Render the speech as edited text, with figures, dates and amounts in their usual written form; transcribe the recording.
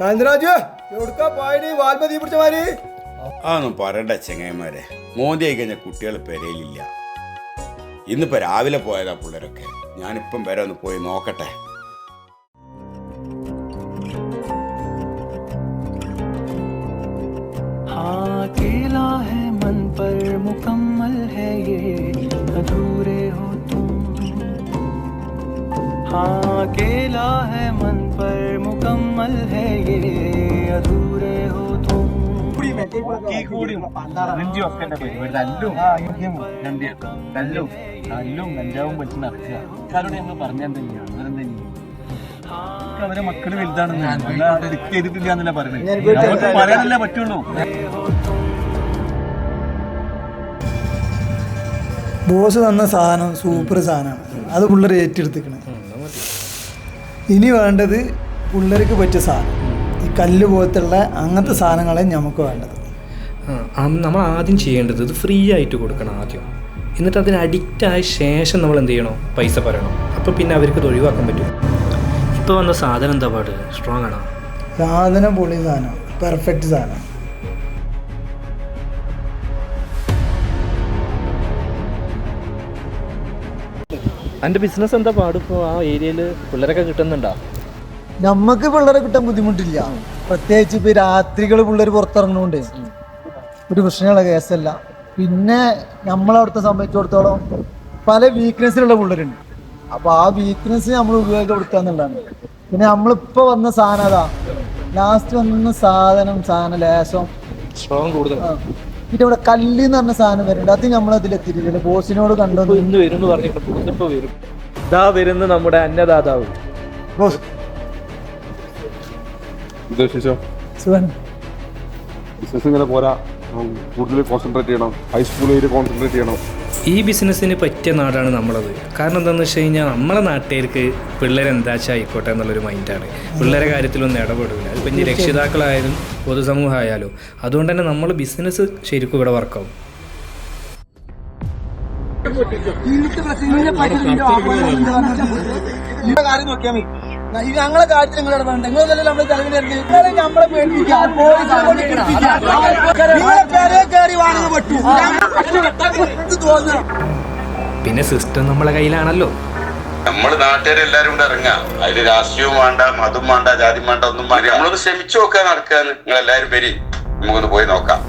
ആനന്ദരാജ് എവിടുക്കാ പോയി വാൽമതി പിടിച്ചമാര്? അതൊന്നും പറയണ്ട ചെങ്ങന്മാരെ, മോന്തി ആയി കഴിഞ്ഞാൽ കുട്ടികൾ പെരയിലില്ല. ഇന്നിപ്പോ രാവിലെ പോയതാ പിള്ളേരൊക്കെ. ഞാനിപ്പം വരെ ഒന്ന് പോയി നോക്കട്ടെ. अकेला है मन पर मुकम्मल है ये अधूरे हो तुम. हाँ अकेला है मन पर मुकम्मल है ये अधूरे हो तुम. അവരെ മക്കള് വലുതാണെന്ന് ചെയ്തിട്ടില്ല എന്നല്ല പറയുന്നത്. പറയാനല്ലേ പറ്റുള്ളൂ. ബോസ് തന്ന സാധനം സൂപ്പർ സാധനമാണ്. അത് പിള്ളേർ ഏറ്റെടുത്തിക്കണേ. ഇനി വേണ്ടത് പിള്ളേർക്ക് പറ്റിയ സാധനം, ഈ കല്ല് പോലത്തുള്ള അങ്ങനത്തെ സാധനങ്ങളെ നമുക്ക് വേണ്ടത്. നമ്മൾ ആദ്യം ചെയ്യേണ്ടത് ഇത് ഫ്രീ ആയിട്ട് കൊടുക്കണം ആദ്യം. എന്നിട്ട് അതിന് അഡിക്റ്റ് ആയ ശേഷം നമ്മൾ എന്ത് ചെയ്യണോ, പൈസ പറയണം. അപ്പോൾ പിന്നെ അവർക്ക് ഇത് ഒഴിവാക്കാൻ പറ്റും. ഇപ്പോൾ വന്ന സാധനം എന്താ പാട്, സ്ട്രോങ് ആണോ? സാധനം പൊളി സാധനം, പെർഫെക്റ്റ് സാധനം. എൻ്റെ ബിസിനസ് എന്താ പാട്? ഇപ്പോൾ ആ ഏരിയയിൽ പിള്ളേരൊക്കെ കിട്ടുന്നുണ്ടോ? നമുക്ക് പിള്ളേരെ കിട്ടാൻ ബുദ്ധിമുട്ടില്ല. പ്രത്യേകിച്ച് ഇപ്പോൾ രാത്രികൾ പിള്ളേർ പുറത്തിറങ്ങുന്നതുകൊണ്ട് ഒരു പ്രശ്നമുള്ള കേസല്ല. പിന്നെ നമ്മളവിടുത്തെ സംബന്ധിച്ചിടത്തോളം പല വീക്ക്നെസ്സിലുള്ള പിള്ളേരുണ്ട്. അപ്പോൾ ആ വീക്ക്നെസ് നമ്മൾ ഉപയോഗപ്പെടുത്തുക എന്നുള്ളതാണ്. പിന്നെ നമ്മളിപ്പോൾ വന്ന സാധനം അതാ, ലാസ്റ്റ് വന്ന സാധനം ലേശം സ്ട്രോങ് കൂടുതൽ. പിന്നെ ഇവിടെ കല്ല് എന്ന് പറഞ്ഞ സാധനം വരുന്നുണ്ട്. അത് നമ്മളതിലെത്തിയിട്ടില്ല. ബോസിനോട് കണ്ടു ഇന്ന് വരും എന്ന് പറഞ്ഞിട്ട് ഇപ്പോൾ വരും. ഇതാ വരുന്ന നമ്മുടെ അന്നദാതാവ് ബോസ്. ബിസിനസ് ഇങ്ങനെ പോരാ, കൂടുതൽ കോൺസെൻട്രേറ്റ് ചെയ്യണം. ഹൈസ്കൂളിൽ കോൺസെൻട്രേറ്റ് ചെയ്യണം. ഈ ബിസിനസ്സിന് പറ്റിയ നാടാണ് നമ്മളത്. കാരണം എന്താണെന്ന് വെച്ച് കഴിഞ്ഞാൽ നമ്മളെ നാട്ടുകാർക്ക് പിള്ളേരെന്താ വെച്ചാൽ ആയിക്കോട്ടെ എന്നുള്ളൊരു മൈൻഡാണ്. പിള്ളേരെ കാര്യത്തിലൊന്നും ഇടപെടില്ല. അതിപ്പോൾ ഇനി രക്ഷിതാക്കളായാലും പൊതുസമൂഹമായാലും. അതുകൊണ്ട് തന്നെ നമ്മൾ ബിസിനസ് ശരിക്കും ഇവിടെ വർക്കാവും. ഞങ്ങളെ കാര്യത്തിൽ നിങ്ങൾ ഇടപെടണ്ട. നിങ്ങളല്ലേ നമ്മളെ ചെലവിൽ നമ്മളെ പിന്നെ സിസ്റ്റം നമ്മളെ കയ്യിലാണല്ലോ. നമ്മൾ നാട്ടുകാരെല്ലാരും കൂടെ ഇറങ്ങാം. അതില് രാഷ്ട്രീയവും വേണ്ട, മതം വേണ്ട, ജാതി വേണ്ട, ഒന്നും വേണ്ട. നമ്മളൊന്ന് ശ്രമിച്ചു നോക്കാൻ നടക്കാന്ന്. നിങ്ങൾ എല്ലാരും വരി, നമുക്കൊന്ന് പോയി നോക്കാം.